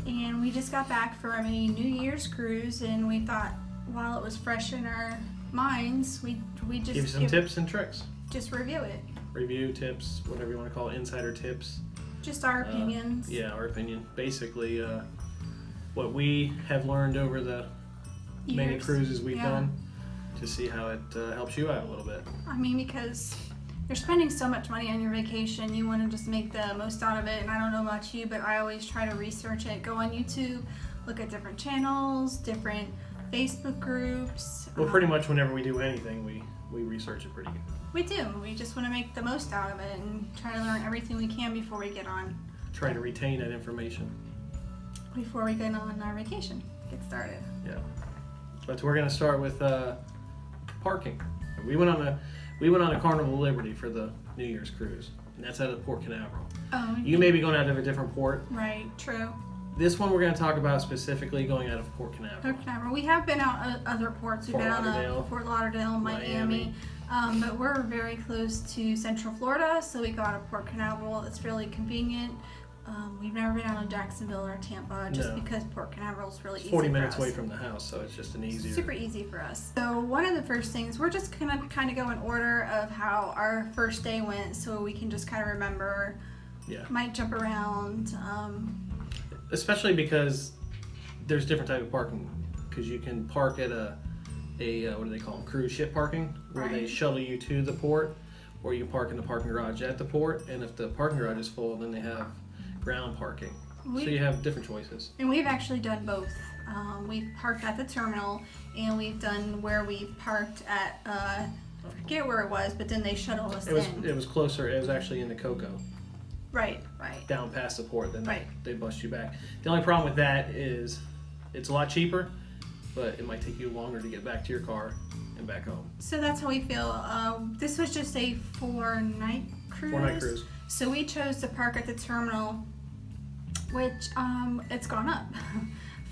and we just got back from a New Year's cruise, and we thought while it was fresh in our minds, we just give you some tips and tricks. Just review it. Review tips, whatever you want to call it, insider tips. Just our opinions. Yeah, our opinion. Basically, what we have learned over the many cruises we've done, to see how it helps you out a little bit. I mean, because you're spending so much money on your vacation, you want to just make the most out of it. And I don't know about you, but I always try to research it. Go on YouTube, look at different channels, different Facebook groups. Well, pretty much whenever we do anything, we research it pretty good. We do. We just want to make the most out of it and try to learn everything we can before we get on. Try to retain that information. Before we get on our vacation. Get started. Yeah. But we're going to start with parking. We went on a Carnival Liberty for the New Year's cruise, and that's out of Port Canaveral. Oh. You may be going out of a different port. Right. True. This one we're going to talk about specifically going out of Port Canaveral. Port Canaveral. We have been out at other ports. We've been out of Fort Lauderdale, Miami. But we're very close to Central Florida, so we go out of Port Canaveral. It's really convenient. We've never been out of Jacksonville or Tampa just because Port Canaveral is really easy 40 minutes for us. away from the house, so it's just an easier. Super easy for us. So one of the first things, we're just going to kind of go in order of how our first day went so we can just kind of remember. Yeah. Might jump around. Especially because there's different type of parking. Because you can park at a what do they call them? Cruise ship parking, where they shuttle you to the port, or you park in the parking garage at the port. And if the parking garage is full, then they have ground parking. So you have different choices. And we've actually done both. We've parked at the terminal, and we've done where we've parked at, I forget where it was, but then they shuttled us in. It was closer. It was actually in the Cocoa. Right. Down past the port, then they bust you back. The only problem with that is it's a lot cheaper, but it might take you longer to get back to your car and back home. So that's how we feel. This was just a 4-night cruise. 4-night cruise. So we chose to park at the terminal, which it's gone up.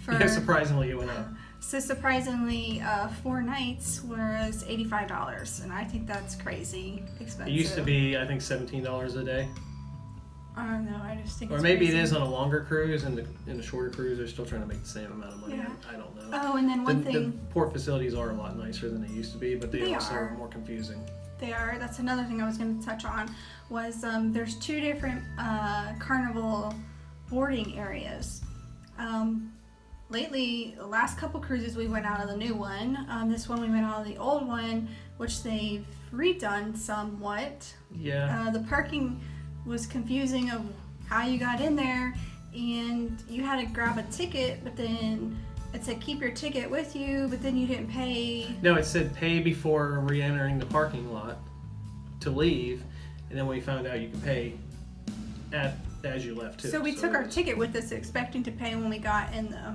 Yeah, surprisingly it went up. So surprisingly, 4 nights was $85, and I think that's crazy expensive. It used to be, I think, $17 a day. I don't know. I just think. Or it's maybe crazy. it is on a longer cruise, and in a shorter cruise, they're still trying to make the same amount of money. Yeah. I don't know. Oh, and then one thing. The port facilities are a lot nicer than they used to be, but they also are are more confusing. They are. That's another thing I was going to touch on. Was there's 2 different Carnival boarding areas. Lately, the last couple cruises we went out of the new one. This one we went out of the old one, which they've redone somewhat. Yeah. The parking was confusing of how you got in there, and you had to grab a ticket, but then it said keep your ticket with you, but then you didn't pay. No, it said pay before re-entering the parking lot to leave, and then we found out you can pay as you left too. So we took our ticket with us expecting to pay when we got in the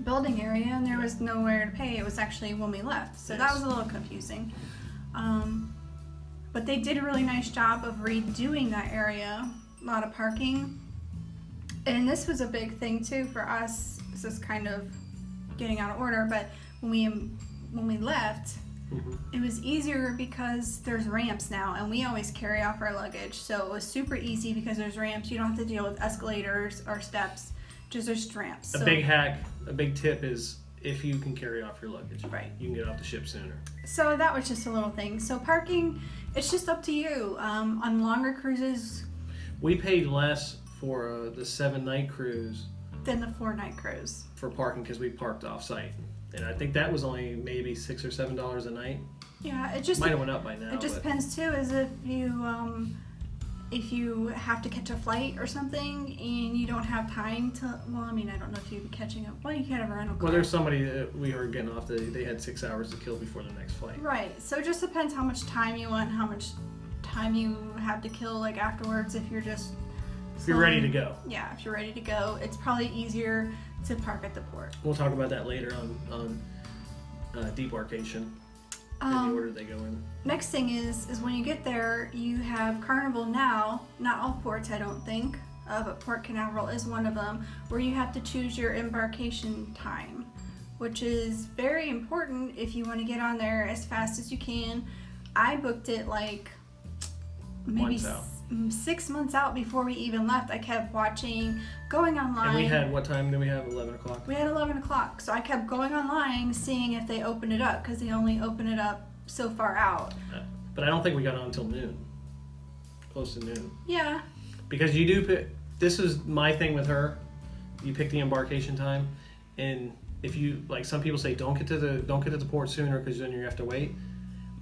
building area, and there was nowhere to pay. It was actually when we left, so that was a little confusing. But they did a really nice job of redoing that area. A lot of parking, and this was a big thing too for us. This is kind of getting out of order, but when we left, it was easier because there's ramps now, and we always carry off our luggage, so it was super easy because there's ramps. You don't have to deal with escalators or steps, just ramps. A big hack, a big tip is if you can carry off your luggage, you can get off the ship sooner. So that was just a little thing. So parking, it's just up to you. On longer cruises, we paid less for the 7-night cruise than the 4-night cruise for parking because we parked off site. And I think that was only maybe $6 or $7 a night. Yeah, it just might have went up by now. It just depends too, is if you have to catch a flight or something and you don't have time to. Well, I mean, I don't know if you'd be catching up. Well, you can't have a rental car. Well, there's somebody that we heard getting off. They had 6 hours to kill before the next flight. Right. So it just depends how much time you want, how much time you have to kill. Like afterwards, if you're just. If you're ready to go. Yeah, if you're ready to go, it's probably easier to park at the port. We'll talk about that later on Debarkation, in the order they go in. Next thing is when you get there, you have Carnival now, not all ports I don't think, but Port Canaveral is one of them, where you have to choose your embarkation time, which is very important if you want to get on there as fast as you can. I booked it like maybe 6 months out before we even left, I kept watching, going online. And we had, what time did we have? 11 o'clock? We had 11 o'clock. So I kept going online, seeing if they opened it up, because they only open it up so far out. But I don't think we got on until noon. Close to noon. Yeah. Because you do pick, this is my thing with her. You pick the embarkation time, and if you, like some people say, don't get to the port sooner because then you have to wait.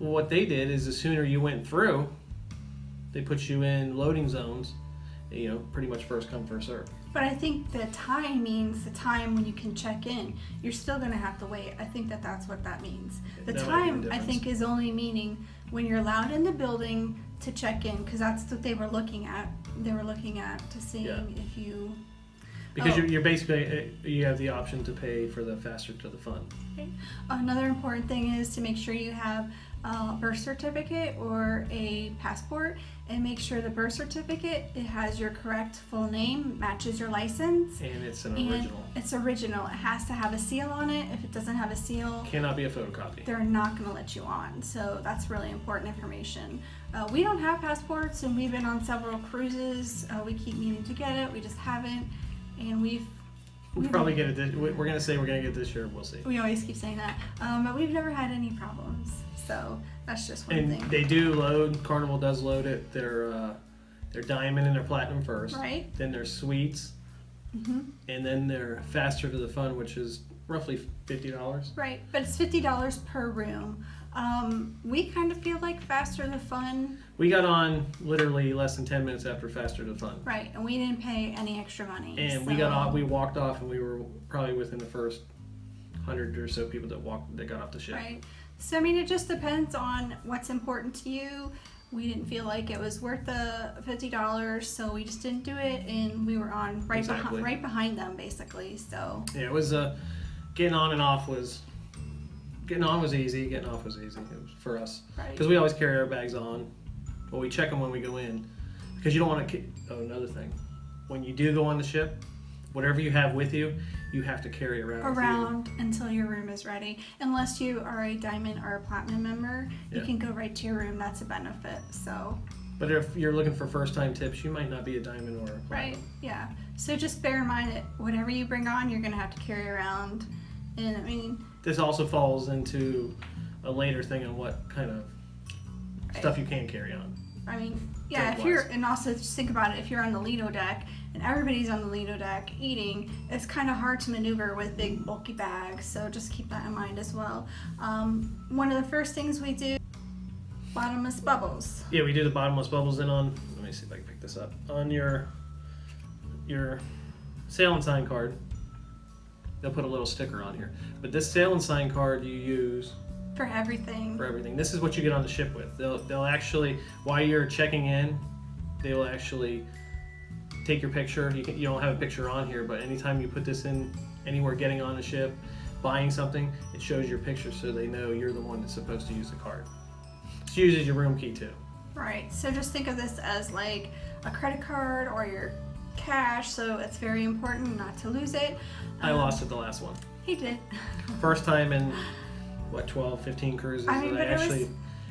Well, what they did is the sooner you went through, they put you in loading zones, you know, pretty much first come, first serve. But I think the time means the time when you can check in. You're still going to have to wait. I think that's what that means. The That might be the time, I difference. think, is only meaning when you're allowed in the building to check in, because that's what they were looking at. They were looking at to seeing if you... Because you're basically, you have the option to pay for the faster to the fun. Okay. Another important thing is to make sure you have a birth certificate or a passport, and make sure the birth certificate, it has your correct full name, matches your license. And it's an And original. it's original. It has to have a seal on it. If it doesn't have a seal, Cannot be a photocopy. they're not going to let you on. So that's really important information. We don't have passports, and we've been on several cruises. We keep meaning to get it. We just haven't. And We'll probably get it this, we're going to say we're going to get it this year. We'll see. we always keep saying that. But we've never had any problems. So that's just one And thing. they do load, Carnival does load it. Their diamond and their platinum first. Right. Then their suites. Mm-hmm. And then their faster to the fun, which is roughly $50. Right, but it's $50 per room. We kind of feel like faster the fun, We got on literally less than 10 minutes after faster to fun. right? And we didn't pay any extra money. And we got off, we walked off, and we were probably within the first 100 or so people that got off the ship. Right. So I mean, it just depends on what's important to you. We didn't feel like it was worth the $50, so we just didn't do it, and we were on right behind them basically. So Yeah, it was getting on and off was getting on was easy. Getting off was easy. It was for us right. because we always carry our bags on. Well, we check them when we go in because you don't want to. Oh, another thing, when you do go on the ship, whatever you have with you, you have to carry around. with until your room is ready. Unless you are a diamond or a platinum member, you Yeah. can go right to your room. That's a benefit. So. But if you're looking for first-time tips, you might not be a diamond or a platinum. Right, yeah. So just bear in mind that whatever you bring on, you're going to have to carry around. And I mean... This also falls into a later thing on what kind of stuff you can carry on. I mean, yeah, if Drink-wise. you're... And also just think about it, if you're on the Lido deck and everybody's on the Lido deck eating, it's kind of hard to maneuver with big bulky bags. So just keep that in mind as well. One of the first things we do, bottomless bubbles. Yeah, we do the bottomless bubbles in on, let me see if I can pick this up, on your sail and sign card. They'll put a little sticker on here. But this sail and sign card you use For everything. for everything. This is what you get on the ship with. They'll actually, while you're checking in, they will actually take your picture. You don't have a picture on here, but anytime you put this in anywhere getting on the ship, buying something, it shows your picture so they know you're the one that's supposed to use the card. It uses your room key too. Right, so just think of this as like a credit card or your cash, so it's very important not to lose it. I lost it the last one. He did. First time in, 12, 15 cruises. I mean, but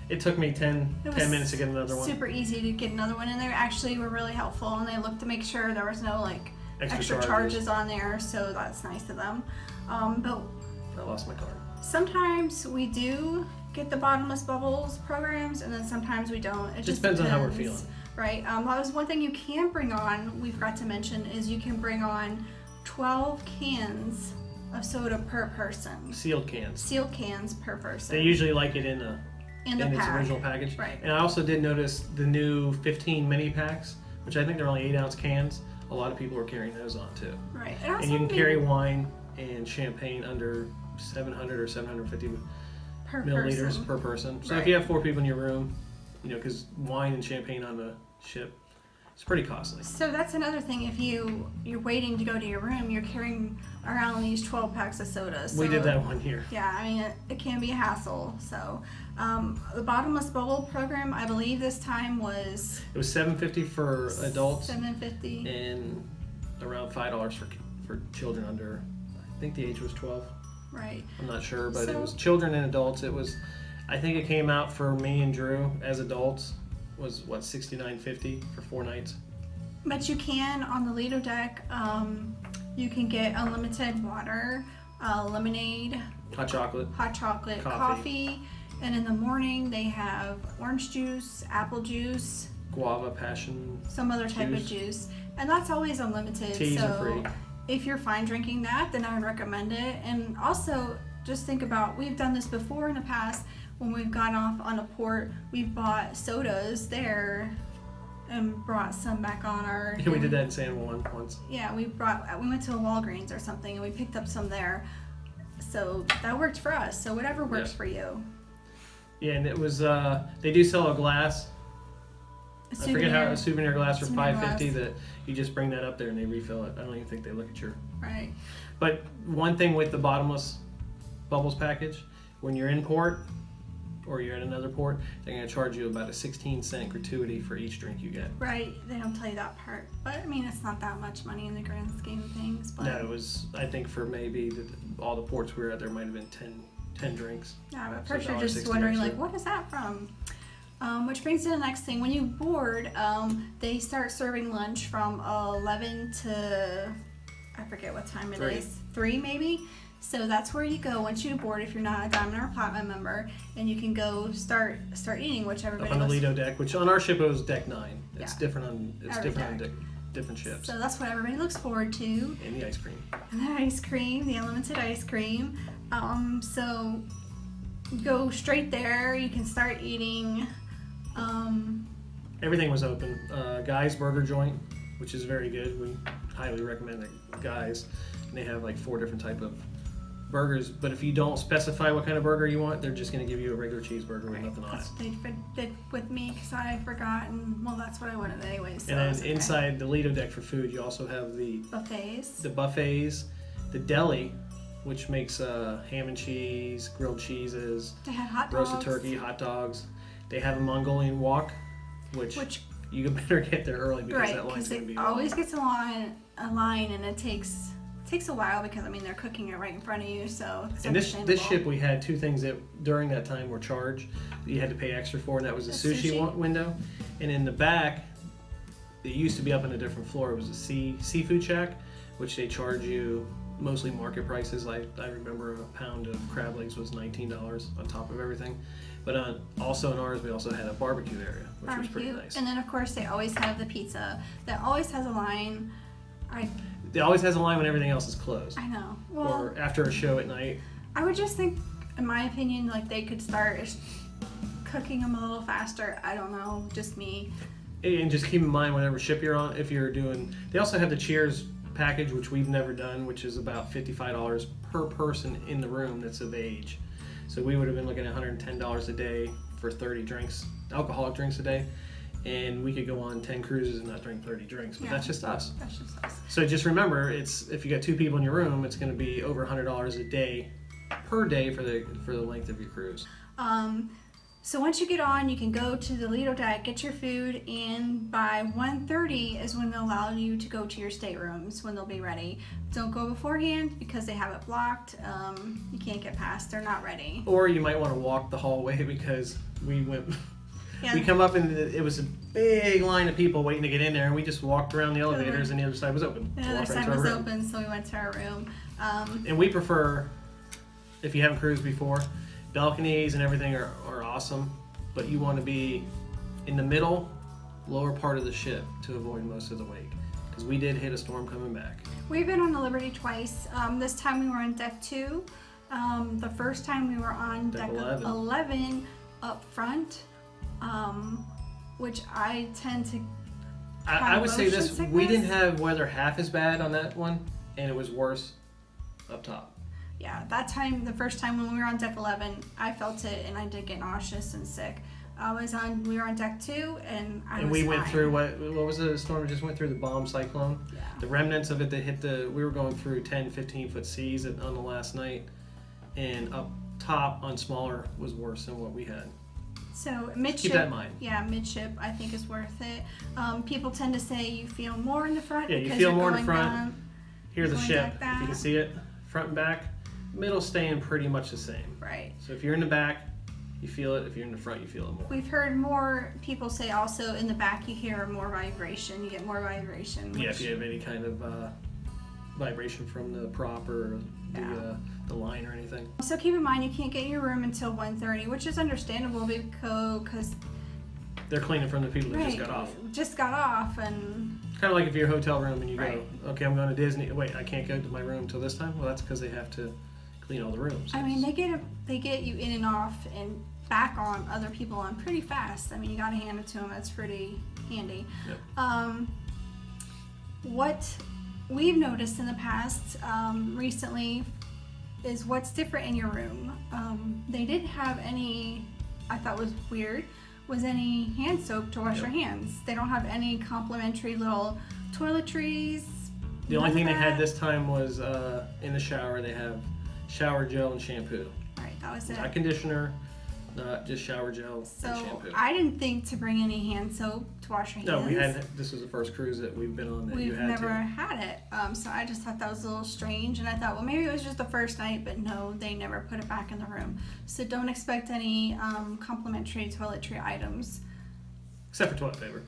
it took me 10 it was minutes to get another one. Super easy to get another one, and they actually were really helpful, and they looked to make sure there was no like extra charges on there, so that's nice of them. But I lost my card. sometimes we do get the bottomless bubbles programs, and then sometimes we don't. It just depends on how we're feeling. Right. That was one thing you can bring on, we forgot to mention, is you can bring on 12 cans of soda per person. Sealed cans. Sealed cans per person. They usually like it in its pack. original package. Right. And I also did notice the new 15 mini packs, which I think they're only 8-ounce cans. A lot of people are carrying those on too. Right. And you can carry wine and champagne under 700 or 750 per milliliters person. per person. So Right. if you have 4 people in your room, because wine and champagne on the ship, it's pretty costly. So that's another thing. If you're waiting to go to your room, you're carrying around these 12 packs of sodas. We did that one year. Yeah, I mean, it can be a hassle. So the bottomless bubble program, I believe this time was... It was $7.50 for adults $7.50. and around $5 for children under, I think the age was 12. Right. I'm not sure, but it So- was children and adults. It was, I think it came out for me and Drew as adults was what, $69.50 for 4 nights. But you can, on the Lido deck, you can get unlimited water, lemonade, Hot chocolate. coffee, and in the morning they have orange juice, apple juice, Guava, passion. some other type of juice, and that's always unlimited. Teas so are free. if you're fine drinking that, then I would recommend it. And also, just think about, we've done this before in the past when we've gone off on a port. We've bought sodas there and brought some back on our. Yeah, we did that in San Juan once. Yeah, we went to a Walgreens or something and we picked up some there. So that worked for us. So whatever works for you. Yeah, and it was they do sell a glass. I forget how, a souvenir glass for $5.50 that you just bring that up there and they refill it. I don't even think they look at your. Right. But one thing with the bottomless bubbles package, when you're in port or you're at another port, they're going to charge you about a 16-cent gratuity for each drink you get. Right. They don't tell you that part. But I mean, it's not that much money in the grand scheme of things. But No, it was, I think for maybe all the ports we were at, there might have been 10 drinks. yeah, but So first you're just $1.60 wondering, extra. like, what is that from? Which brings to the next thing. When you board, they start serving lunch from 11 to, I forget what time it is. 3 maybe? So that's where you go once you board if you're not a Diamond or Platinum member, and you can go start eating, which everybody Up on the goes. Lido deck, which on our ship it was deck 9. It's Yeah. different on Every deck. different ships. So that's what everybody looks forward to. And the ice cream. And the ice cream, the unlimited ice cream. So go straight there. You can start eating. Everything was open. Guy's Burger Joint, which is very good. We highly recommend it, Guy's. And they have like 4 different type of burgers. But if you don't specify what kind of burger you want, they're just going to give you a regular cheeseburger with nothing on it. That's what they did with me because I had forgotten. Well, that's what I wanted anyway. So And it's then okay. inside the Lido deck for food, you also have the buffets, the deli, which makes ham and cheese, grilled cheeses, They had hot dogs, roasted turkey, hot dogs. They have a Mongolian wok, which you better get there early because right, that line's going to be it always gets a line, and it takes a while because I mean they're cooking it right in front of you. So it's And this understandable. ship, we had 2 things that during that time were charged that you had to pay extra for, and that was the sushi window. And in the back, it used to be up on a different floor. It was a seafood shack, which they charge you mostly market prices. Like I remember a pound of crab legs was $19 on top of everything. But also in ours, we also had a barbecue area, which was pretty nice. And then of course they always have the pizza that always has a line. It always has a line when everything else is closed. I know. Well, Or after a show at night. I would just think, in my opinion, like they could start cooking them a little faster. I don't know, just me. And just keep in mind whatever ship you're on, if you're doing, they also have the Cheers package, which we've never done, which is about $55 per person in the room that's of age. So we would have been looking at $110 a day for 30 drinks, alcoholic drinks a day. And we could go on 10 cruises and not drink 30 drinks, but that's just us. That's just us. So just remember, if you got 2 people in your room, it's going to be over $100 a day per day for the length of your cruise. So once you get on, you can go to the Lido deck, get your food, and by 1:30 is when they'll allow you to go to your staterooms when they'll be ready. Don't go beforehand because they have it blocked. You can't get past. They're not ready. Or you might want to walk the hallway because we went. Yeah. We come up and it was a big line of people waiting to get in there, and we just walked around the elevators, and the other side was open. The other side was open, so we went to our room. And we prefer, if you haven't cruised before, balconies and everything are awesome, but you want to be in the middle, lower part of the ship to avoid most of the wake, because we did hit a storm coming back. We've been on the Liberty twice. This time we were on deck 2. The first time we were on deck 11 up front, which I tend to. I would say this: sickness. we didn't have weather half as bad on that one, and it was worse up top. Yeah, that time, the first time when we were on deck 11, I felt it and I did get nauseous and sick. We were on deck 2 and I was And we went fine. through what was the storm we just went through? The bomb cyclone. Yeah. The remnants of it that hit we were going through 10, 15 foot seas on the last night, and up top on smaller was worse than what we had. So midship, keep that in mind. Yeah, midship I think is worth it. People tend to say you feel more in the front. Yeah, you because feel you're more in the going front. down, Here's the going ship. like that. If you can see it, front and back. Middle staying pretty much the same. Right. So if you're in the back, you feel it. If you're in the front, you feel it more. We've heard more people say also in the back you hear more vibration. You get more vibration. Yeah, if you have any kind of vibration from the prop or the line or anything. So keep in mind you can't get in your room until 1:30, which is understandable because they're cleaning from the people that just got off. Just got off, and kind of like if you're a hotel room and you go, okay, I'm going to Disney. Wait, I can't go to my room till this time. Well, that's because they have to clean all the rooms. I mean, they get you in and off and back on other people on pretty fast. I mean, you got to hand it to them. That's pretty handy. Yep. What we've noticed in the past recently is what's different in your room. They didn't have any, I thought was weird, was any hand soap to wash your hands. They don't have any complimentary little toiletries. The only thing they had this time was in the shower, they have shower gel and shampoo. Right, that was it. Not conditioner, just shower gel and shampoo. So I didn't think to bring any hand soap to wash your hands. No, this was the first cruise that we've been on that you had to. We've never had it. So I just thought that was a little strange, and I thought, well, maybe it was just the first night, but no, they never put it back in the room. So don't expect any complimentary toiletry items. Except for toilet paper.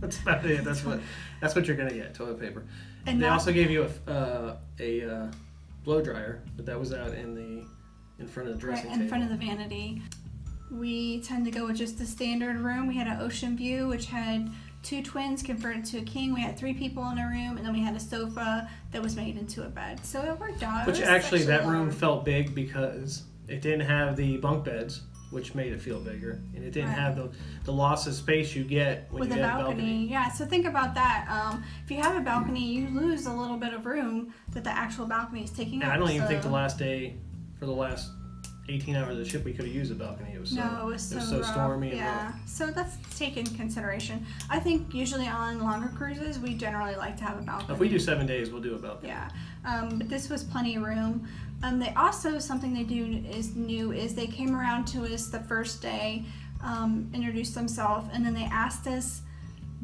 That's about it. That's what you're gonna get, toilet paper. And they also gave you a blow dryer, but that was out in front of the dressing table. In front of the vanity. We tend to go with just the standard room. We had an ocean view, which had 2 twins converted to a king. We had 3 people in a room, and then we had a sofa that was made into a bed. So it worked out. Which actually, that room felt big because it didn't have the bunk beds, which made it feel bigger, and it didn't have the loss of space you get when you have a balcony. Yeah, so think about that. If you have a balcony, you lose a little bit of room that the actual balcony is taking up. And I don't even think the last day, for the last 18 hours of the ship, we could have used the balcony. It was so stormy. Yeah, so that's taken into consideration. I think usually on longer cruises, we generally like to have a balcony. If we do 7 days, we'll do a balcony. Yeah, but this was plenty of room. They also, something they do is new, is they came around to us the first day, introduced themselves, and then they asked us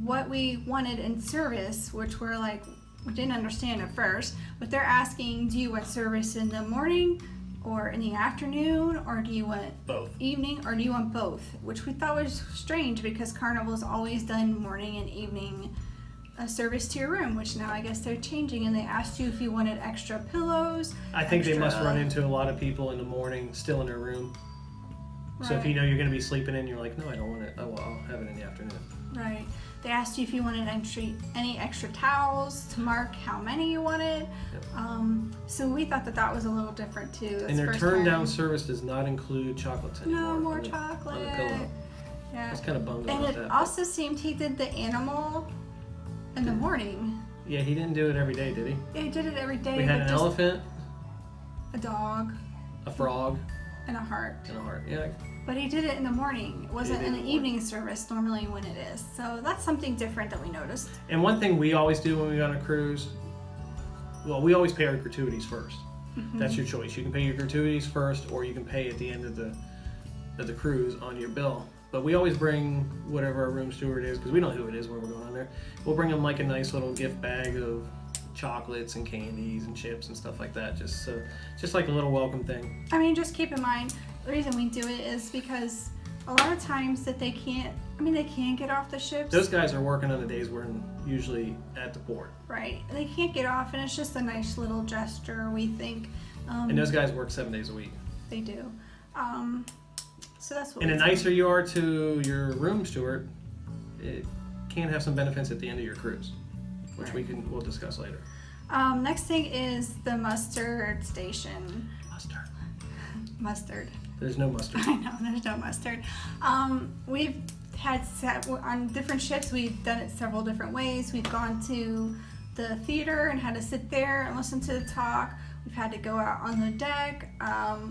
what we wanted in service, which we're like, we didn't understand at first, but they're asking, do you want service in the morning or in the afternoon, or do you want both evening, or do you want both? Which we thought was strange because Carnival's always done morning and evening service to your room, which now I guess they're changing, and they asked you if you wanted extra pillows. I think they must run into a lot of people in the morning still in their room. Right. So if you know you're going to be sleeping in, you're like, no, I don't want it. Oh, well, I'll have it in the afternoon. Right. They asked you if you wanted any extra towels to mark how many you wanted. Yep. So we thought that was a little different too. And their turn down service does not include chocolates anymore. No more chocolate. On the pillow. Yeah. I was kind of bummed about that. And it also seemed he did the animal in the morning. Yeah, he didn't do it every day, did he? Yeah, he did it every day. We had an elephant, a dog, a frog, and a heart. Yeah. But he did it in the morning. It wasn't in the evening service normally when it is. So that's something different that we noticed. And one thing we always do when we go on a cruise, well, we always pay our gratuities first. Mm-hmm. That's your choice. You can pay your gratuities first, or you can pay at the end of the cruise on your bill. But we always bring whatever our room steward is, because we don't know who it is when we're going on there. We'll bring them like a nice little gift bag of chocolates and candies and chips and stuff like that, just like a little welcome thing. I mean, just keep in mind, the reason we do it is because a lot of times that they can get off the ships. Those guys are working on the days we're usually at the port. Right. They can't get off, and it's just a nice little gesture, we think. And those guys work 7 days a week. They do. So that's what. And the nicer you are to your room steward, it can have some benefits at the end of your cruise, which we'll discuss later. Next thing is the mustard station. Mustard. There's no mustard. I know, there's no mustard. We've had on different ships, we've done it several different ways. We've gone to the theater and had to sit there and listen to the talk. We've had to go out on the deck.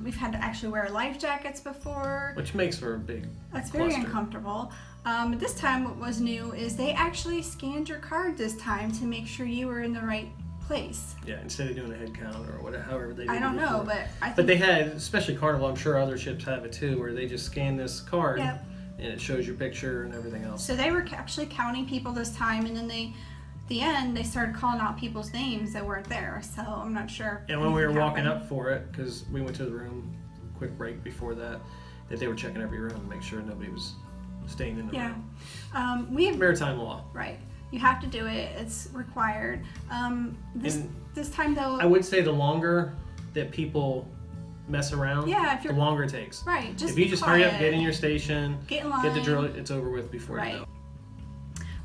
We've had to actually wear life jackets before. Which makes for a big That's very uncomfortable. But this time what was new is they actually scanned your card this time to make sure you were in the right place. Yeah, instead of doing a head count or whatever, however they did I don't it know, before. but I think... But they had, especially Carnival, I'm sure other ships have it too, where they just scan this card. Yep. And it shows your picture and everything else. So they were actually counting people this time, and then the end, they started calling out people's names that weren't there, so I'm not sure. And when we were walking up for it, because we went to the room, quick break before that, that they were checking every room to make sure nobody was staying in the room. We have Maritime law. Right. You have to do it. It's required. This time though, I would say the longer that people mess around, the longer it takes. Right. If you just hurry up, get in your station, get in line, get the drill, it's over with before you know.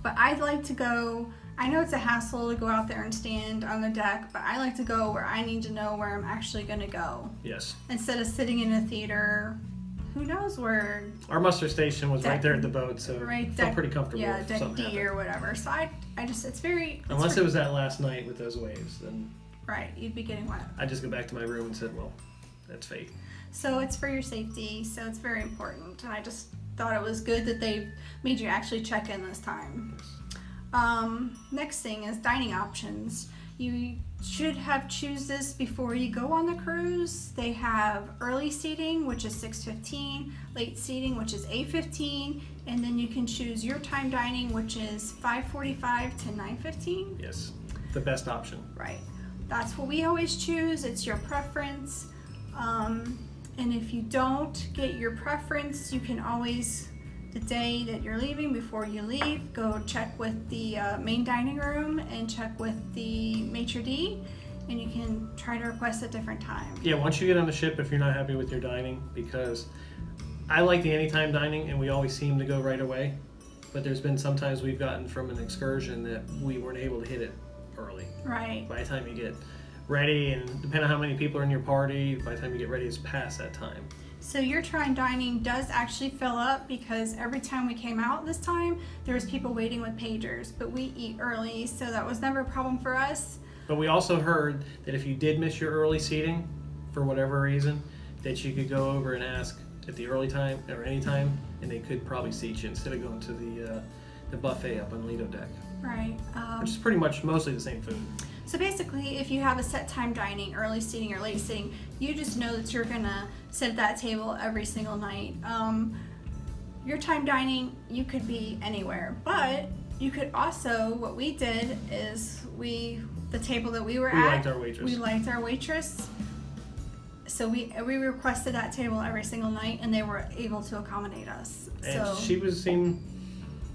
But I'd like to go. I know it's a hassle to go out there and stand on the deck, but I like to go where I need to know where I'm actually going to go. Yes. Instead of sitting in a theater, who knows where. Our muster station was right there at the boat, so I felt pretty comfortable. Yeah, if deck something D or whatever. So I just, it's very. Unless it was that last night with those waves, then. Right, you'd be getting wet. I just go back to my room and said, well, that's fate. So it's for your safety, so it's very important. And I just thought it was good that they made you actually check in this time. Yes. Next thing is dining options. You should have choose this before you go on the cruise. They have early seating, which is 6:15, late seating, which is 8:15, and then you can choose your time dining, which is 5:45 to 9:15. Yes, the best option. Right. That's what we always choose. It's your preference. And if you don't get your preference, you can always, the day that you're leaving, before you leave, go check with the main dining room and check with the maitre d', and you can try to request a different time. Yeah, once you get on the ship, if you're not happy with your dining, because I like the anytime dining and we always seem to go right away, but there's been sometimes we've gotten from an excursion that we weren't able to hit it early. Right. By the time you get ready, and depending on how many people are in your party, by the time you get ready, it's past that time. So your time dining does actually fill up, because every time we came out this time, there was people waiting with pagers, but we eat early, so that was never a problem for us. But we also heard that if you did miss your early seating, for whatever reason, that you could go over and ask at the early time or any time, and they could probably seat you instead of going to the buffet up on Lido deck. Right. Which is pretty much mostly the same food. So basically, if you have a set time dining, early seating or late seating, you just know that you're gonna sit at that table every single night. Your time dining, you could be anywhere, but you could also, what we did is the table that we were at, liked our waitress. We liked our waitress. So we requested that table every single night, and they were able to accommodate us. And so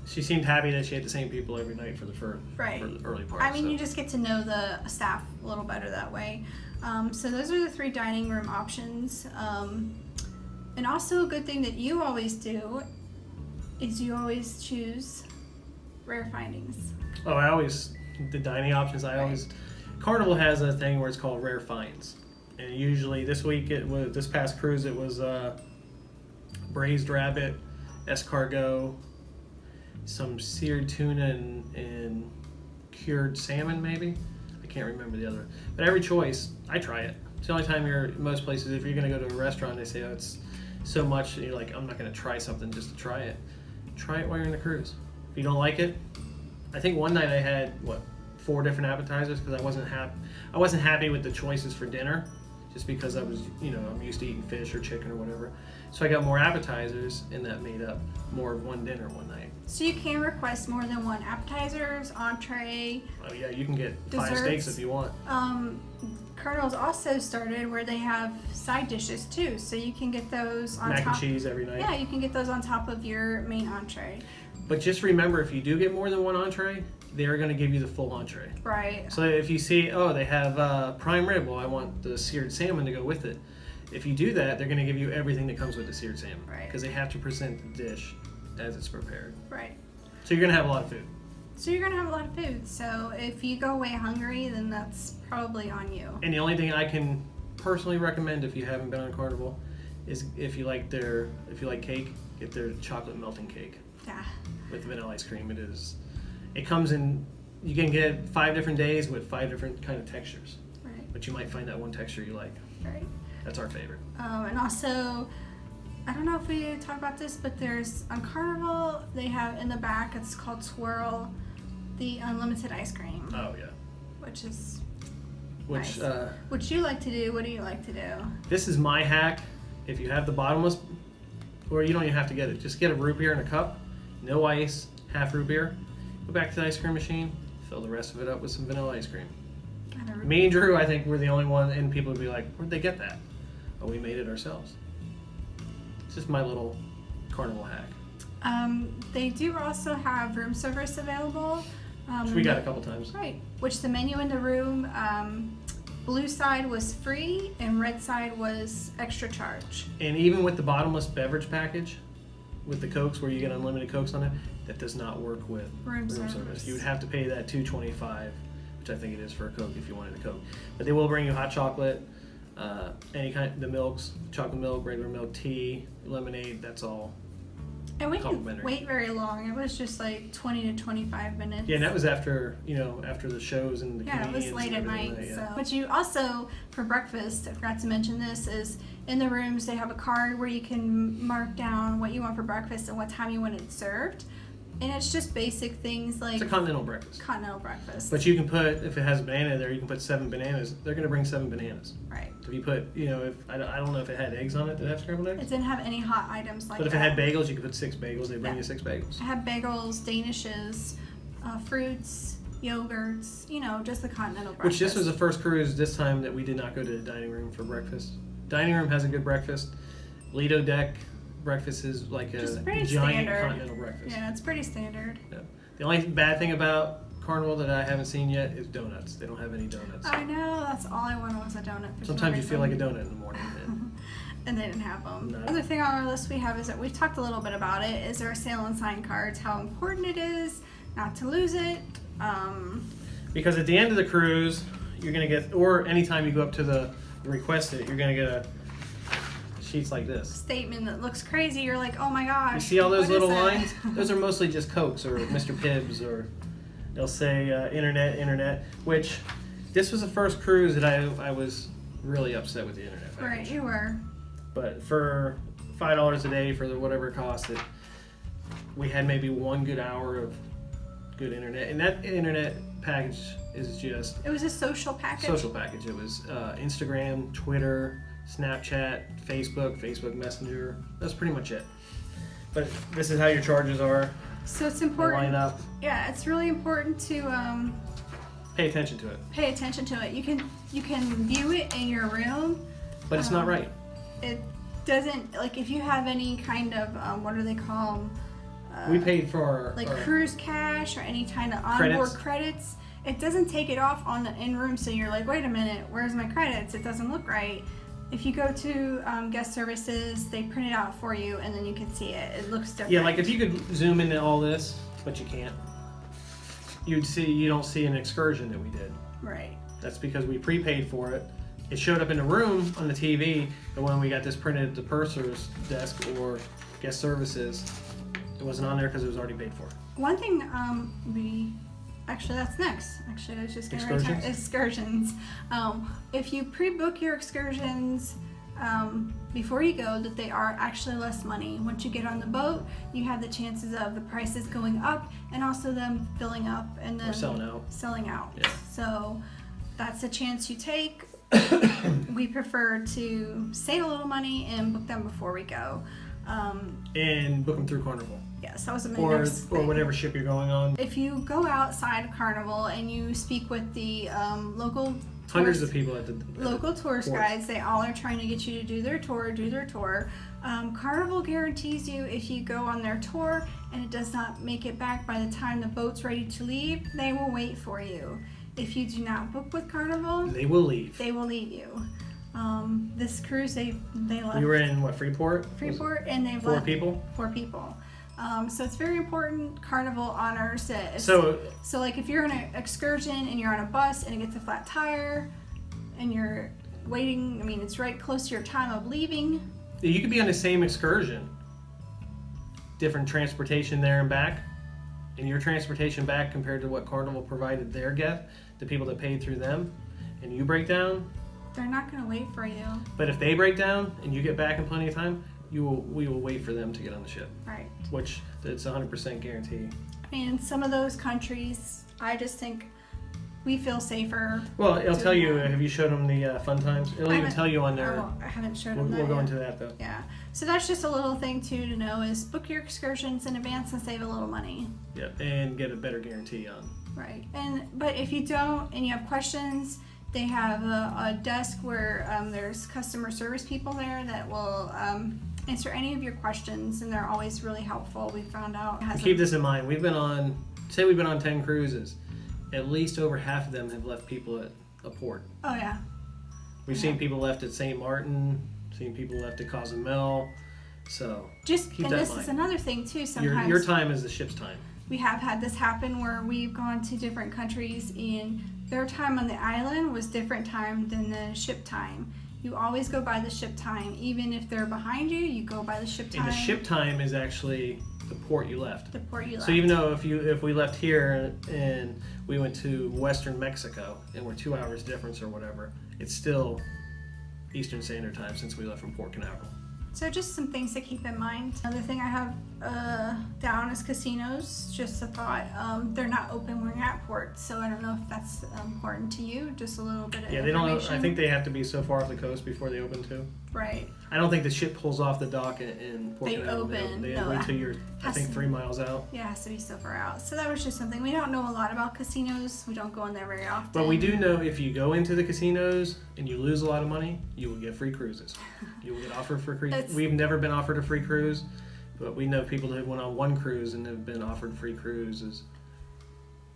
she seemed happy that she had the same people every night for the early part. I mean, you just get to know the staff a little better that way. So those are the 3 dining room options. And also a good thing that you always do is you always choose rare findings. Oh, the dining options, Carnival has a thing where it's called rare finds. And usually this past cruise, it was braised rabbit, escargot, some seared tuna and cured salmon, maybe. I can't remember the other. But every choice, I try it. It's the only time most places, if you're going to go to a restaurant, they say, oh, it's so much, and you're like, I'm not going to try something just to try it. Try it while you're in the cruise. If you don't like it, I think one night I had, 4 different appetizers because I wasn't happy with the choices for dinner, just because I was, I'm used to eating fish or chicken or whatever. So I got more appetizers, and that made up more of one dinner one night. So you can request more than 1 appetizers, entree. Oh yeah, you can get desserts. 5 steaks if you want. Carnival's also started where they have side dishes too, so you can get those on Mac top. and cheese every night. Yeah, you can get those on top of your main entree. But just remember, if you do get more than 1 entree, they're going to give you the full entree. Right. So if you see, they have prime rib, well, I want the seared salmon to go with it. If you do that, they're going to give you everything that comes with the seared salmon. Right. Because they have to present the dish as it's prepared. Right. So you're going to have a lot of food. So if you go away hungry, then that's probably on you. And the only thing I can personally recommend if you haven't been on Carnival is if you like cake, get their chocolate melting cake. Yeah. With vanilla ice cream. It comes in, you can get 5 different days with 5 different kind of textures. Right. But you might find that one texture you like. Right. That's our favorite. And also, I don't know if we talked about this, but there's, on Carnival, they have in the back, it's called Swirl, the unlimited ice cream. Oh, yeah. Which is nice. What you like to do, what do you like to do? This is my hack. If you have the bottomless, or you don't even have to get it, just get a root beer in a cup, no ice, half root beer, go back to the ice cream machine, fill the rest of it up with some vanilla ice cream. Me and Drew, I think, we're the only one, and people would be like, where'd they get that? Oh, we made it ourselves. It's Just my little Carnival hack. They do also have room service available. Which we got a couple times. Right. Which the menu in the room, blue side was free and red side was extra charge. And even with the bottomless beverage package, with the Cokes where you get unlimited Cokes on it, that does not work with room service. You would have to pay that $2.25, which I think it is for a Coke if you wanted a Coke. But they will bring you hot chocolate, any kind, the milks, chocolate milk, regular milk, tea, lemonade. That's all. And we didn't wait very long. It was just like 20 to 25 minutes. Yeah, and that was after after the shows and the comedians. Yeah, it was late at night. Yeah. So, but you also, for breakfast, I forgot to mention this, is in the rooms they have a card where you can mark down what you want for breakfast and what time you want it served. And it's just basic things like... It's a continental breakfast. Continental breakfast. But you can put, if it has a banana there, you can put 7 bananas. They're going to bring 7 bananas. Right. If you put, if I don't know if it had eggs on it. Did it have scrambled eggs? It didn't have any hot items like that. But if it had bagels, you could put 6 bagels. They bring you 6 bagels. It had bagels, danishes, fruits, yogurts, just the continental breakfast. Which this was the first cruise this time that we did not go to the dining room for breakfast. Dining room has a good breakfast. Lido deck breakfast is like a giant standard. continental breakfast. Yeah, it's pretty standard. Yeah. The only bad thing about Carnival that I haven't seen yet is donuts. They don't have any donuts. I know, that's all I wanted was a donut. Sometimes you feel like a donut in the morning. And they didn't have them. No. Other thing on our list we have is that we've talked a little bit about it, is our sail and sign cards, how important it is not to lose it. Because at the end of the cruise, you're going to get, or anytime you go up to the request it, you're going to get a sheets like this. Statement that looks crazy. You're like, oh my gosh. You see all those little lines? It? Those are mostly just Cokes or Mr. Pibbs, or they'll say internet, which this was the first cruise that I was really upset with the internet package. Right, you were. But for $5 a day for whatever it cost, we had maybe 1 good hour of good internet. And that internet package is just... It was a social package? Social package. It was Instagram, Twitter, Snapchat, Facebook Messenger. That's pretty much it. But this is how your charges are. So it's important. Line up. Yeah, it's really important to pay attention to it. Pay attention to it. You can view it in your room, but it's not right. It doesn't, like, if you have any kind of what do they call them? We paid for our cruise cash or any kind of onboard credits. It doesn't take it off on the in-room, so you're like, wait a minute, where's my credits? It doesn't look right. If you go to guest services, they print it out for you, and then you can see it. It looks different. Yeah, like if you could zoom into all this, but you can't. You don't see an excursion that we did. Right. That's because we prepaid for it. It showed up in the room on the TV, and when we got this printed at the purser's desk or guest services, it wasn't on there because it was already paid for. One thing that's next. Actually, I was just going to excursions. If you pre-book your excursions before you go, that they are actually less money. Once you get on the boat, you have the chances of the prices going up and also them filling up and then selling out. Yeah. So that's a chance you take. We prefer to save a little money and book them before we go. And book them through Carnival. Yes, that was a or whatever ship you're going on. If you go outside Carnival and you speak with the local hundreds of people at the local tourist guides, they all are trying to get you to do their tour. Carnival guarantees you if you go on their tour and it does not make it back by the time the boat's ready to leave, they will wait for you. If you do not book with Carnival, they will leave. They will leave you. This cruise, they left. We were in Freeport? Freeport, and they've left 4 people. So it's very important. Carnival honors it. So like if you're on an excursion and you're on a bus and it gets a flat tire and you're waiting, it's right close to your time of leaving. You could be on the same excursion, different transportation there and back, and your transportation back compared to what Carnival provided their guests, the people that paid through them, and you break down. They're not going to wait for you. But if they break down and you get back in plenty of time, we will wait for them to get on the ship. Right. Which it's 100% guarantee. In some of those countries, I just think we feel safer. Well, it'll tell you, have you showed them the fun times? It'll even tell you on there. I haven't showed them that We'll go yet. into that though. Yeah. So that's just a little thing too to know is book your excursions in advance and save a little money. Yep, and get a better guarantee on. Right. But if you don't and you have questions, they have a desk where there's customer service people there that will answer any of your questions, and they're always really helpful. We found out. Keep this in mind. We've been on 10 cruises. At least over half of them have left people at a port. Oh yeah. We've seen people left at St. Martin, seen people left at Cozumel. So just keep and that this in mind. is another thing too. Sometimes your time is the ship's time. We have had this happen where we've gone to different countries and their time on the island was different time than the ship time. You always go by the ship time. Even if they're behind you, you go by the ship time. And the ship time is actually the port you left. The port you left. So even though if we left here and we went to Western Mexico and we're 2 hours difference or whatever, it's still Eastern Standard Time since we left from Port Canaveral. So just some things to keep in mind. Another thing I have down is casinos. Just a thought. They're not open when you're at port, so I don't know if that's important to you. Just a little bit of they don't. information. I think they have to be so far off the coast before they open too. Right. I don't think the ship pulls off the dock in Port They Canaveral. open. They No, wait till you're, I think, 3 miles out. Yeah, it has to be so far out. So that was just something. We don't know a lot about casinos. We don't go in there very often. But we do know if you go into the casinos and you lose a lot of money, you will get free cruises. You will get offered for cruises. We've never been offered a free cruise, but we know people that have went on one cruise and have been offered free cruises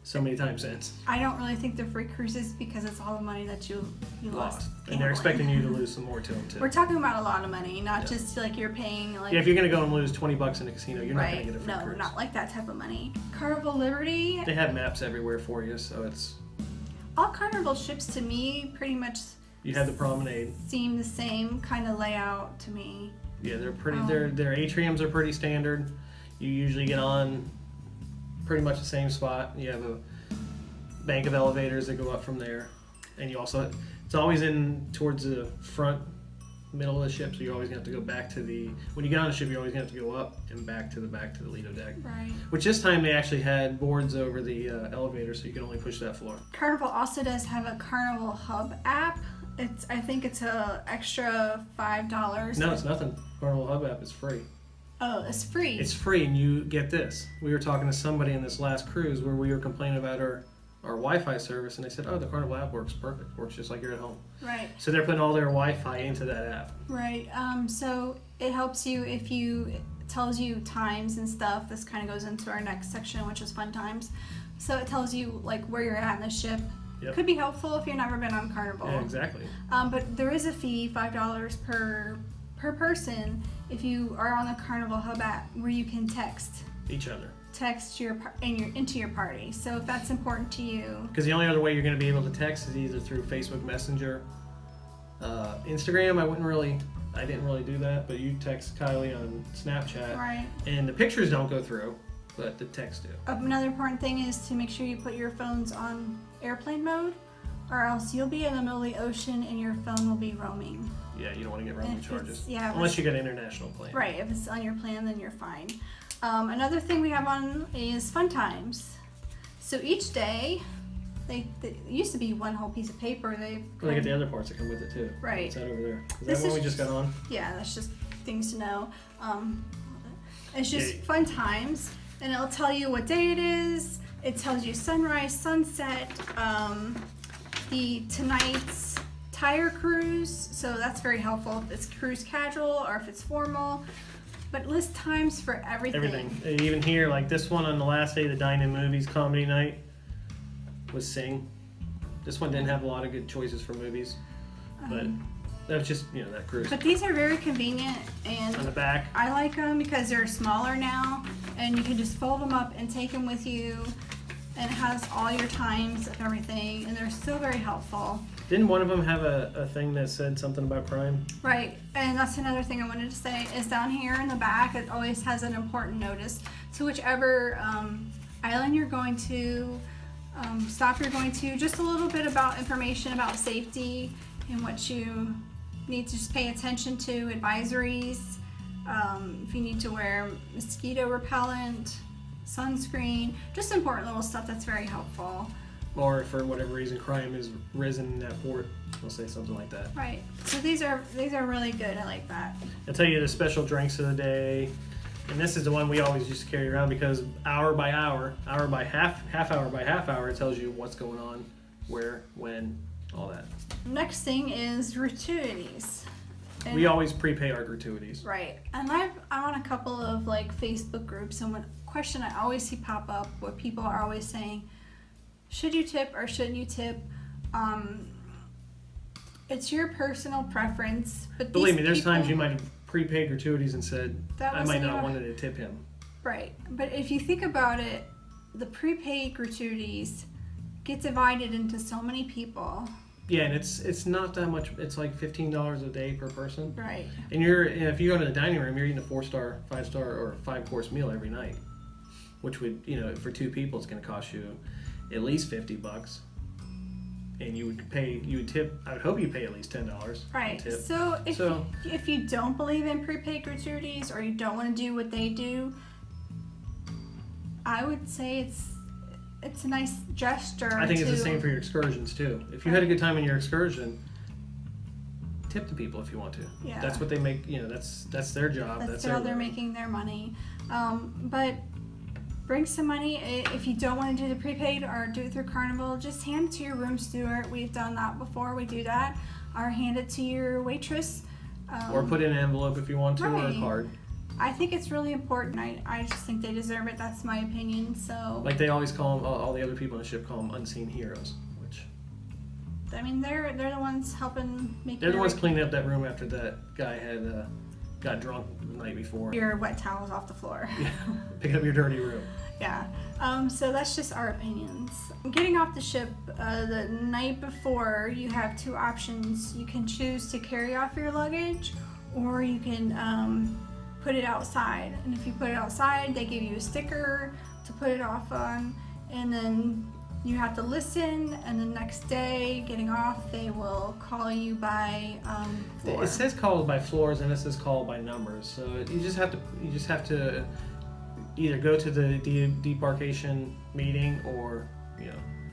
so many times since. I don't really think they're free cruises because it's all the money that you lost. And they're expecting you to lose some more to them too. We're talking about a lot of money, not just like you're paying like. Yeah, if you're gonna go and lose $20 in a casino, you're not gonna get a free No, cruise. not like that type of money. Carnival Liberty. They have maps everywhere for you, so it's. All Carnival ships to me pretty much. You have the promenade. Seem the same kind of layout to me. Yeah, they're pretty. Their atriums are pretty standard. You usually get on pretty much the same spot. You have a bank of elevators that go up from there, and you also it's always in towards the front middle of the ship, so you're always gonna have to go back to the when you get on the ship, you're always gonna have to go up and back to the Lido deck. Right. Which this time they actually had boards over the elevator, so you can only push that floor. Carnival also does have a Carnival Hub app. I think it's a extra $5. No, it's nothing. Carnival Hub app is free. Oh, it's free. It's free, and you get this. We were talking to somebody in this last cruise where we were complaining about our Wi-Fi service, and they said, "Oh, the Carnival app works perfect. Works just like you're at home." Right. So they're putting all their Wi-Fi into that app. Right. So it helps you if it tells you times and stuff. This kind of goes into our next section, which is fun times. So it tells you like where you're at in the ship. Yep. Could be helpful if you've never been on Carnival. Yeah, exactly. But there is a fee, $5 per person, if you are on the Carnival Hub app, where you can text Each other. into your party. So if that's important to you. Because the only other way you're going to be able to text is either through Facebook Messenger, Instagram. I didn't really do that, but you text Kylie on Snapchat, Right. and the pictures don't go through, but the text do. Another important thing is to make sure you put your phones on airplane mode, or else you'll be in the middle of the ocean and your phone will be roaming. Yeah, you don't want to get roaming charges. Yeah. Unless you got an international plane. Right. If it's on your plan, then you're fine. Another thing we have on is fun times. So each day, they used to be one whole piece of paper. They get the other parts that come with it too. Right. What's that over there? Is This that one is we just got on? Yeah, that's just things to know. It's just fun times, and it'll tell you what day it is. It tells you sunrise, sunset, tonight's tire cruise, so that's very helpful if it's cruise casual or if it's formal. But list times for everything. And even here, like this one on the last day of the Dine-In Movies comedy night was Sing. This one didn't have a lot of good choices for movies, but that was just, that cruise. But these are very convenient, and On the back. I like them because they're smaller now, and you can just fold them up and take them with you, and it has all your times of everything, and they're still very helpful. Didn't one of them have a thing that said something about crime? Right, and that's another thing I wanted to say is down here in the back, it always has an important notice to whichever island you're going to, stop you're going to, just a little bit about information about safety and what you need to just pay attention to, advisories, if you need to wear mosquito repellent, sunscreen, just important little stuff that's very helpful. Or if for whatever reason crime is risen in that port, we'll say something like that. Right. So these are really good. I like that. I'll tell you the special drinks of the day, and this is the one we always used to carry around because hour by hour, hour by half hour by half hour, it tells you what's going on, where, when, all that. Next thing is gratuities. And we always prepay our gratuities. Right. And I'm on a couple of like Facebook groups, and one question I always see pop up where people are always saying, should you tip or shouldn't you tip? It's your personal preference, but Believe me, there's times you might have prepaid gratuities and said, That I might wasn't not even- wanted to tip him. Right. But if you think about it, the prepaid gratuities get divided into so many people. Yeah, and it's not that much. It's like $15 a day per person. Right. And if you go to the dining room, you're eating a 4-star, 5-star, or 5-course meal every night, which would, for 2 people, it's going to cost you at least $50. And you would tip. I would hope you pay at least $10. Right. Tip. So if you don't believe in prepaid gratuities, or you don't want to do what they do, I would say it's a nice gesture. I think it's the same for your excursions too. If you had a good time in your excursion, tip the people if you want to. Yeah. That's what they make. That's their job. That's how they're making their money. But bring some money. If you don't want to do the prepaid or do it through Carnival, just hand it to your room steward. We've done that before. We do that. Or hand it to your waitress. Or put in an envelope if you want to, or a Right. card. I think it's really important. I just think they deserve it. That's my opinion. So, Like they always call them, all the other people on the ship call them unseen heroes. Which I mean, they're the ones helping make. they're the ones cleaning up that room after that guy had got drunk the night before. Your wet towels off the floor. Yeah, picking up your dirty room. Yeah. So that's just our opinions. Getting off the ship the night before, you have 2 options. You can choose to carry off your luggage, or you can put it outside. And if you put it outside, they give you a sticker to put it off on, and then you have to listen. And the next day, getting off, they will call you by floor. It says called by floors, and it says called by numbers. So you just have to either go to the debarkation meeting, or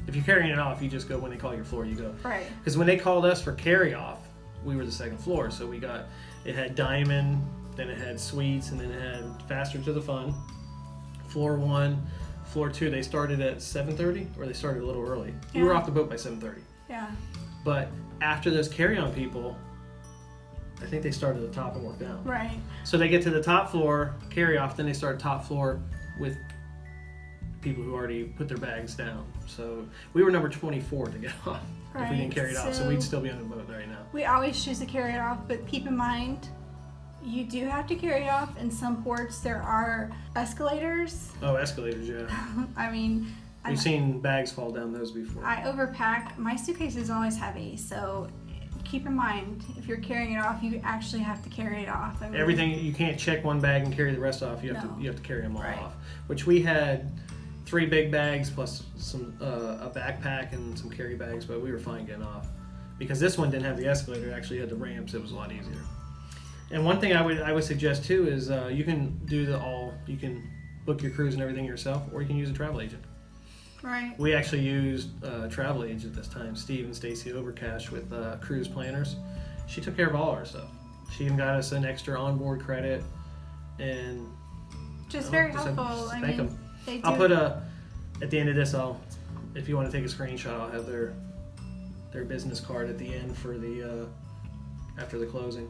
if you're carrying it off, you just go when they call your floor. You go. Right. Because when they called us for carry off, we were the 2nd floor, so it had diamond, then it had suites, and then it had faster to the fun. Floor 1, floor 2, they started at 7:30, or they started a little early. You were Yeah. off the boat by 7:30. Yeah. But after those carry-on people, I think they started at the top and worked down. Right. So they get to the top floor, carry off, then they start top floor with people who already put their bags down. So we were number 24 to get off if we didn't carry it off. So we'd still be on the boat right now. We always choose to carry it off, but keep in mind, you do have to carry it off. In some ports, there are escalators. Oh, escalators, yeah. I mean, We've seen bags fall down those before. I overpack. My suitcase is always heavy, so keep in mind, if you're carrying it off, you actually have to carry it off. I mean, Everything, you can't check one bag and carry the rest off. You have to carry them all off. Which we had 3 big bags plus some a backpack and some carry bags, but we were fine getting off because this one didn't have the escalator. It actually had the ramps. It was a lot easier. And one thing I would suggest too is you can you can book your cruise and everything yourself, or you can use a travel agent. Right. We actually used a travel agent this time, Steve and Stacy Overcash with Cruise Planners. She took care of all our stuff. She even got us an extra onboard credit, and Just very just helpful. thank I mean, them. they do. I'll put at the end of this, if you want to take a screenshot, I'll have their business card at the end for the after the closing.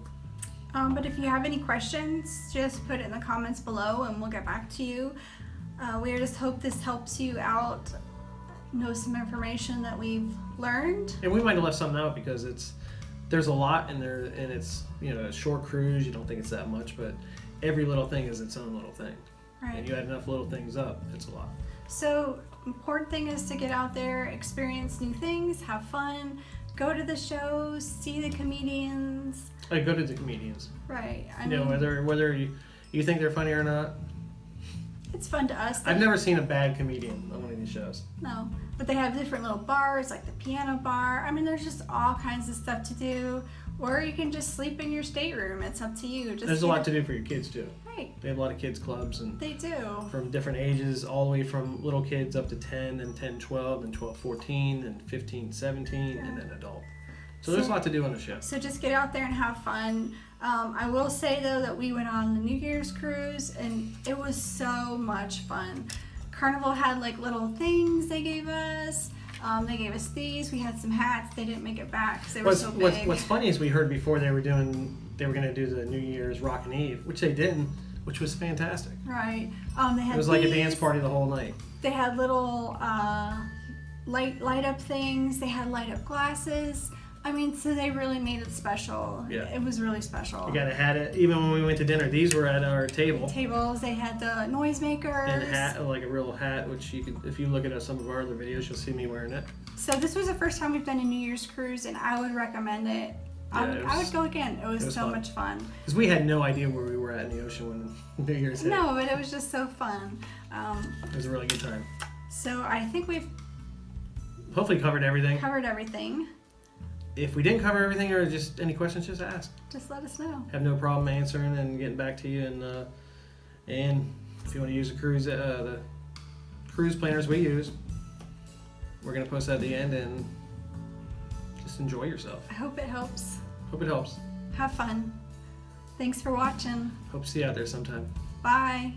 But if you have any questions, just put it in the comments below and we'll get back to you. We just hope this helps you out, know some information that we've learned. And we might have left something out because there's a lot in there, and it's a short cruise. You don't think it's that much, but every little thing is its own little thing. Right. And you add enough little things up, it's a lot. So, important thing is to get out there, experience new things, have fun, go to the shows, see the comedians. I go to the comedians. Right. I mean, whether you think they're funny or not. It's fun to us. I've never seen a bad comedian on one of these shows. No, but they have different little bars, like the piano bar. I mean, there's just all kinds of stuff to do. Or you can just sleep in your stateroom. It's up to you. There's a lot to do for your kids too. Right. They have a lot of kids clubs, and they do. From different ages, all the way from little kids up to 10, and 10, 12, and 12, 14, and 15, 17, and then adult. So there's a lot to do on the ship. So just get out there and have fun. I will say though that we went on the New Year's cruise and it was so much fun. Carnival had like little things they gave us. They gave us these. We had some hats. They didn't make it back because they were so big. What's funny is we heard before they were going to do the New Year's Rockin' Eve, which they didn't, which was fantastic. Right. They had It was like a dance party the whole night. They had little light up things. They had light up glasses. I mean, so they really made it special. Yeah. It was really special. You gotta had it. Even when we went to dinner, these were at our table. Tables. They had the noisemakers. And a hat, like a real hat, which you could, if you look at some of our other videos, you'll see me wearing it. So this was the first time we've been a New Year's cruise, and I would recommend it. I would go again. It was so much fun. Because we had no idea where we were at in the ocean when New Year's hit. No, but it was just so fun. It was a really good time. So I think we've hopefully covered everything. If we didn't cover everything or just any questions, just ask. Just let us know. Have no problem answering and getting back to you. And if you want to use the cruise planners we use, we're going to post that at the end, and just enjoy yourself. I hope it helps. Hope it helps. Have fun. Thanks for watching. Hope to see you out there sometime. Bye.